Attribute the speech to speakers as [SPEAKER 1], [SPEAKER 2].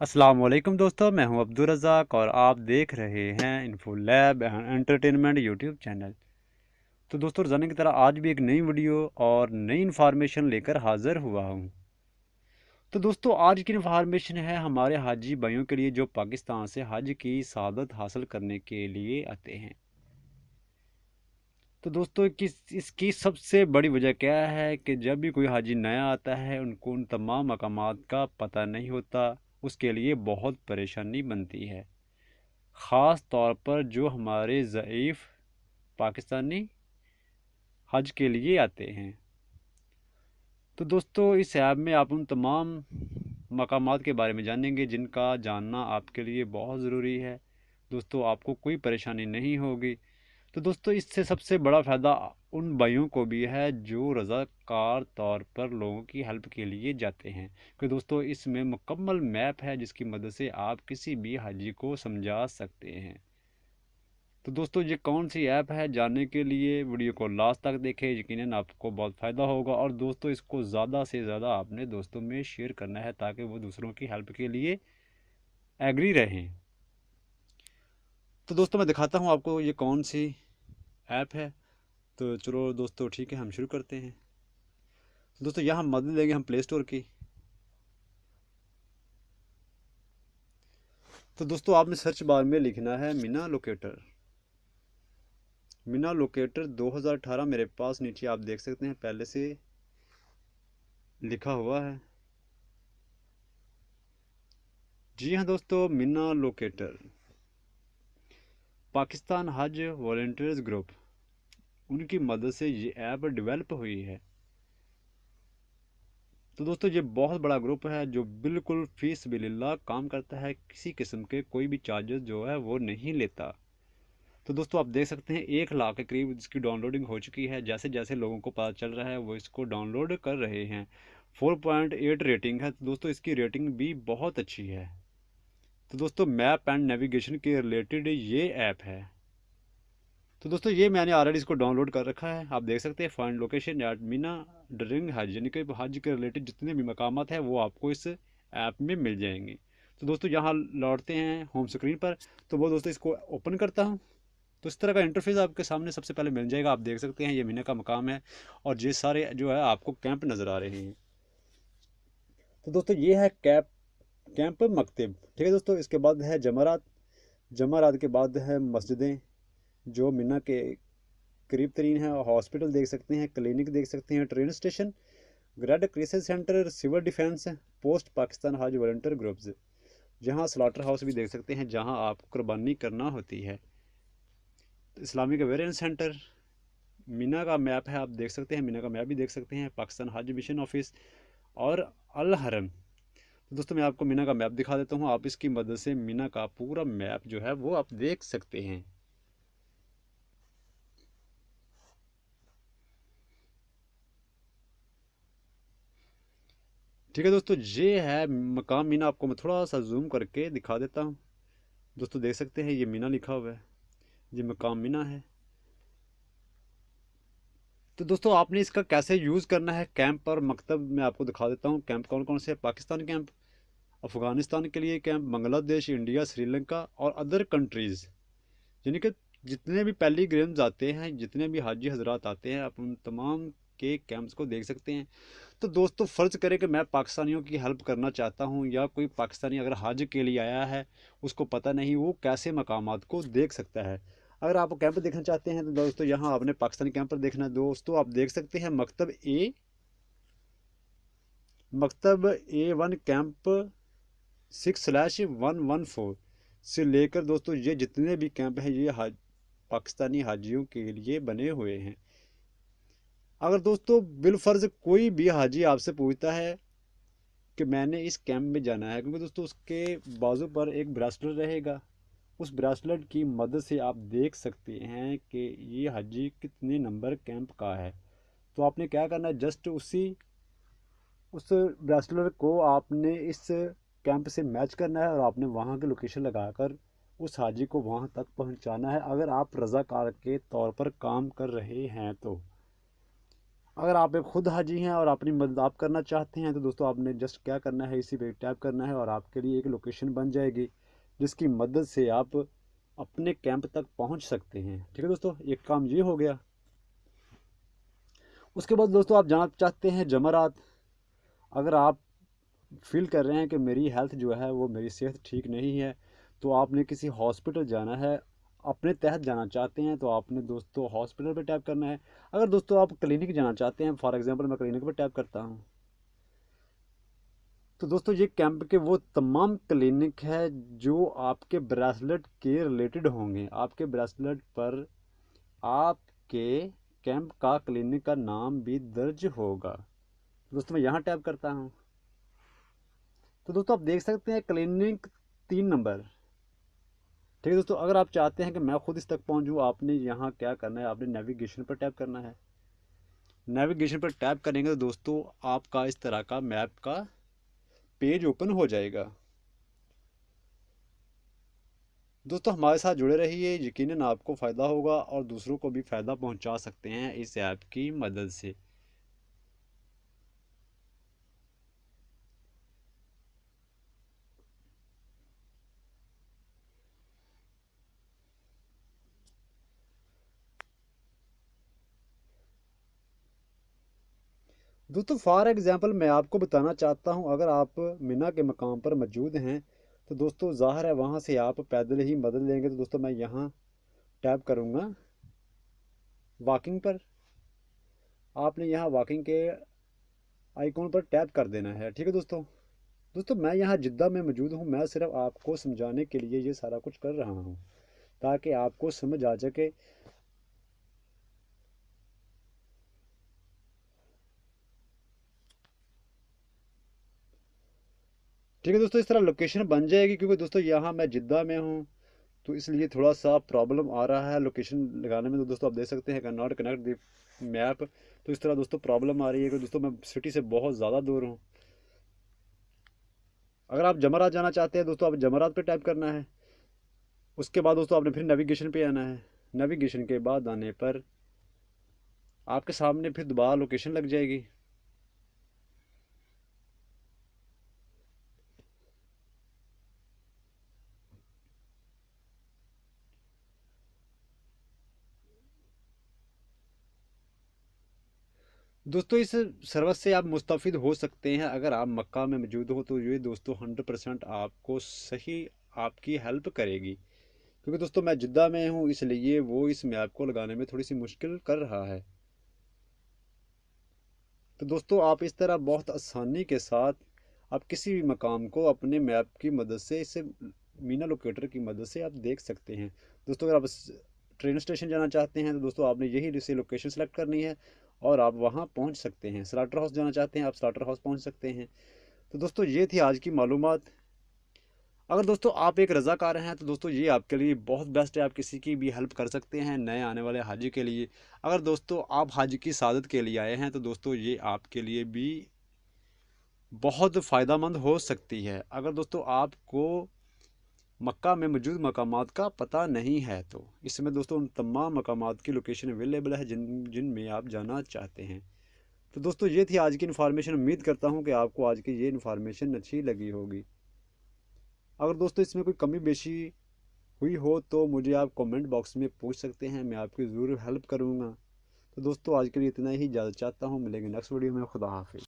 [SPEAKER 1] अस्सलाम वालेकुम दोस्तों, मैं हूं अब्दुल रज़ाक और आप देख रहे हैं info lab entertainment YouTube channel. तो दोस्तों, रोज़ाना की तरह आज भी एक नई वीडियो और नई इन्फॉर्मेशन लेकर हाज़िर हुआ हूं। तो दोस्तों, आज की इन्फॉर्मेशन है हमारे हाजी भाइयों के लिए जो पाकिस्तान से हज की सआदत हासिल करने के लिए आते हैं। तो दोस्तों, इसकी सबसे बड़ी वजह क्या है कि जब भी कोई हाजी नया आता है उनको उन तमाम मकामात का पता नहीं होता, उसके लिए बहुत परेशानी बनती है, ख़ास तौर पर जो हमारे ज़ईफ़ पाकिस्तानी हज के लिए आते हैं। तो दोस्तों, इस ऐप में आप उन तमाम मकामात के बारे में जानेंगे जिनका जानना आपके लिए बहुत ज़रूरी है। दोस्तों, आपको कोई परेशानी नहीं होगी। तो दोस्तों, इससे सबसे बड़ा फ़ायदा उन भाइयों को भी है जो रज़ाकार तौर पर लोगों की हेल्प के लिए जाते हैं, क्योंकि दोस्तों इसमें मुकम्मल मैप है जिसकी मदद से आप किसी भी हाजी को समझा सकते हैं। तो दोस्तों, ये कौन सी ऐप है, जानने के लिए वीडियो को लास्ट तक देखें, यकीनन आपको बहुत फ़ायदा होगा। और दोस्तों, इसको ज़्यादा से ज़्यादा अपने दोस्तों में शेयर करना है ताकि वो दूसरों की हेल्प के लिए एग्री रहें। तो दोस्तों, मैं दिखाता हूँ आपको ये कौन सी ऐप है। तो चलो दोस्तों, ठीक है, हम शुरू करते हैं। तो दोस्तों, यहाँ हम मदद लेंगे हम प्ले स्टोर की। तो दोस्तों, आपने सर्च बार में लिखना है मीना लोकेटर। मीना लोकेटर 2018 मेरे पास नीचे आप देख सकते हैं पहले से लिखा हुआ है। जी हाँ दोस्तों, मीना लोकेटर पाकिस्तान हज वॉलंटियर्स ग्रुप, उनकी मदद से ये ऐप डेवलप हुई है। तो दोस्तों, ये बहुत बड़ा ग्रुप है जो बिल्कुल फीस बिलिल्लाह काम करता है, किसी किस्म के कोई भी चार्जेस जो है वो नहीं लेता। तो दोस्तों, आप देख सकते हैं 1 लाख के करीब इसकी डाउनलोडिंग हो चुकी है। जैसे जैसे लोगों को पता चल रहा है वो इसको डाउनलोड कर रहे हैं। 4.8 रेटिंग है। तो दोस्तों, इसकी रेटिंग भी बहुत अच्छी है। तो दोस्तों, मैप एंड नेविगेशन के रिलेटेड ये ऐप है। तो दोस्तों, ये मैंने ऑलरेडी इसको डाउनलोड कर रखा है। आप देख सकते हैं find location eight Meena during हज, यानी कि हज के रिलेटेड जितने भी मकामात हैं वो आपको इस ऐप में मिल जाएंगे। तो दोस्तों, यहाँ लौटते हैं होम स्क्रीन पर। तो वो दोस्तों, इसको ओपन करता हूँ। तो इस तरह का इंटरफेस आपके सामने सबसे पहले मिल जाएगा। आप देख सकते हैं ये मीना का मकाम है और ये सारे जो है आपको कैंप नज़र आ रहे हैं। तो दोस्तों, ये है कैंप मकतब। ठीक है दोस्तों, इसके बाद है जमरात। जमरात के बाद है मस्जिदें जो मीना के करीब तरीन है। हॉस्पिटल देख सकते हैं, क्लिनिक देख सकते हैं, train station, grade crisis centre, civil defence, post Pakistan हज वॉलंटियर ग्रुप्स, जहां स्लॉटर हाउस भी देख सकते हैं जहां आपको कुर्बानी करना होती है। तो इस्लामिक अवेयरनेस सेंटर, मीना का मैप है, आप देख सकते हैं, मीना का मैप भी देख सकते हैं, पाकिस्तान हज मिशन ऑफिस और अल हरम। तो दोस्तों, मैं आपको मीना का मैप दिखा देता हूँ। आप इसकी मदद से मीना का पूरा मैप जो है वो आप देख सकते हैं। ठीक है दोस्तों, ये है मकाम मीना। आपको मैं थोड़ा सा जूम करके दिखा देता हूँ। दोस्तों, देख सकते हैं ये मीना लिखा हुआ है, ये मकाम मीना है। तो दोस्तों, आपने इसका कैसे यूज़ करना है कैंप और मकतब मैं आपको दिखा देता हूँ। कैंप कौन कौन से हैं? पाकिस्तान कैंप, अफ़गानिस्तान के लिए कैंप, बांग्लादेश, इंडिया, श्रीलंका और अदर कंट्रीज़, यानी कि जितने भी पेलीग्रिम्स आते हैं, जितने भी हाजी हजरात आते हैं, आप उन तमाम के कैंप्स को देख सकते हैं। तो दोस्तों, फ़र्ज़ करें कि मैं पाकिस्तानियों की हेल्प करना चाहता हूँ या कोई पाकिस्तानी अगर हज के लिए आया है, उसको पता नहीं वो कैसे मकामात को देख सकता है। अगर आप कैंप देखना चाहते हैं तो दोस्तों, यहाँ आपने पाकिस्तानी कैंप पर देखना है। दोस्तों, आप देख सकते हैं मकतब A1 कैंप 6/114 से लेकर दोस्तों ये जितने भी कैंप हैं ये पाकिस्तानी हाजियों के लिए बने हुए हैं। अगर दोस्तों बिलफर्ज कोई भी हाजी आपसे पूछता है कि मैंने इस कैंप में जाना है, क्योंकि दोस्तों उसके बाजू पर एक ब्रेसलेट रहेगा, उस ब्रेसलेट की मदद से आप देख सकते हैं कि ये हाजी कितने नंबर कैंप का है। तो आपने क्या करना है, जस्ट उस ब्रेसलेट को आपने इस कैंप से मैच करना है और आपने वहाँ की लोकेशन लगाकर उस हाजी को वहाँ तक पहुँचाना है, अगर आप रज़ाकार के तौर पर काम कर रहे हैं तो। अगर आप एक खुद हाजी हैं और अपनी मदद आप करना चाहते हैं तो दोस्तों आपने जस्ट क्या करना है, इसी पे टैप करना है और आपके लिए एक लोकेशन बन जाएगी जिसकी मदद से आप अपने कैंप तक पहुंच सकते हैं। ठीक है दोस्तों, एक काम ये हो गया। उसके बाद दोस्तों आप जाना चाहते हैं जमरात। अगर आप फील कर रहे हैं कि मेरी हेल्थ जो है वो, मेरी सेहत ठीक नहीं है, तो आपने किसी हॉस्पिटल जाना है, अपने तहत जाना चाहते हैं तो आपने दोस्तों हॉस्पिटल पे टैप करना है। अगर दोस्तों आप क्लिनिक जाना चाहते हैं, फॉर एग्जांपल मैं क्लिनिक पे टैप करता हूँ, तो दोस्तों ये कैंप के वो तमाम क्लिनिक है जो आपके ब्रेसलेट के रिलेटेड होंगे। आपके ब्रेसलेट पर आपके कैंप का क्लिनिक का नाम भी दर्ज होगा। दोस्तों मैं यहाँ टैप करता हूँ तो दोस्तों आप देख सकते हैं क्लिनिक 3 नंबर। ठीक है दोस्तों, अगर आप चाहते हैं कि मैं खुद इस तक पहुंचूं, आपने यहाँ क्या करना है, आपने नेविगेशन पर टैप करना है। नेविगेशन पर टैप करेंगे तो दोस्तों आपका इस तरह का मैप का पेज ओपन हो जाएगा। दोस्तों हमारे साथ जुड़े रहिए, यकीनन आपको फ़ायदा होगा और दूसरों को भी फ़ायदा पहुंचा सकते हैं इस ऐप की मदद से। दोस्तों फॉर एग्जांपल मैं आपको बताना चाहता हूं, अगर आप मिना के मकाम पर मौजूद हैं तो दोस्तों ज़ाहिर है वहां से आप पैदल ही मदद लेंगे। तो दोस्तों मैं यहाँ टैप करूँगा वॉकिंग पर। आपने यहाँ वॉकिंग के आइकॉन पर टैप कर देना है। ठीक है दोस्तों। दोस्तों मैं यहाँ जिद्दा में मौजूद हूँ, मैं सिर्फ आपको समझाने के लिए ये सारा कुछ कर रहा हूँ ताकि आपको समझ आ सके। ठीक है दोस्तों, इस तरह लोकेशन बन जाएगी, क्योंकि दोस्तों यहाँ मैं जिद्दा में हूँ तो इसलिए थोड़ा सा प्रॉब्लम आ रहा है लोकेशन लगाने में। तो दोस्तों आप देख सकते हैं can not connect the map, तो इस तरह दोस्तों प्रॉब्लम आ रही है कि दोस्तों मैं सिटी से बहुत ज़्यादा दूर हूँ। अगर आप जमरात जाना चाहते हैं दोस्तों, आप जमरात पे टाइप करना है। उसके बाद दोस्तों आपने फिर नेविगेशन पे आना है। नेविगेशन के बाद आने पर आपके सामने फिर दोबारा लोकेशन लग जाएगी। दोस्तों इस सर्विस से आप मुस्तफ़िद हो सकते हैं अगर आप मक्का में मौजूद हो, तो ये दोस्तों 100% आपको सही आपकी हेल्प करेगी। क्योंकि दोस्तों मैं जिद्दा में हूँ इसलिए वो इस मैप को लगाने में थोड़ी सी मुश्किल कर रहा है। तो दोस्तों आप इस तरह बहुत आसानी के साथ आप किसी भी मकाम को अपने मैप की मदद से, इससे मीना लोकेटर की मदद से आप देख सकते हैं। दोस्तों अगर आप ट्रेन स्टेशन जाना चाहते हैं तो दोस्तों आपने यही से लोकेशन सेलेक्ट करनी है और आप वहाँ पहुँच सकते हैं। स्लाटर हाउस जाना चाहते हैं, आप स्लाटर हाउस पहुँच सकते हैं। तो दोस्तों ये थी आज की मालूमात। अगर दोस्तों आप एक रज़ाकार हैं तो दोस्तों ये आपके लिए बहुत बेस्ट है, आप किसी की भी हेल्प कर सकते हैं नए आने वाले हाजी के लिए। अगर दोस्तों आप हाजी की सादत के लिए आए हैं तो दोस्तों ये आपके लिए भी बहुत फ़ायदेमंद हो सकती है। अगर दोस्तों आपको मक्का में मौजूद मकामात का पता नहीं है तो इसमें दोस्तों उन तमाम मकामात की लोकेशन अवेलेबल है जिनमें आप जाना चाहते हैं। तो दोस्तों ये थी आज की इन्फॉर्मेशन। उम्मीद करता हूँ कि आपको आज की ये इन्फॉर्मेशन अच्छी लगी होगी। अगर दोस्तों इसमें कोई कमी बेशी हुई हो तो मुझे आप कमेंट बॉक्स में पूछ सकते हैं, मैं आपकी ज़रूर हेल्प करूँगा। तो दोस्तों आज के लिए इतना ही, इजाज़त चाहता हूँ। मिलेंगे नेक्स्ट वीडियो में। खुदा हाफिज़।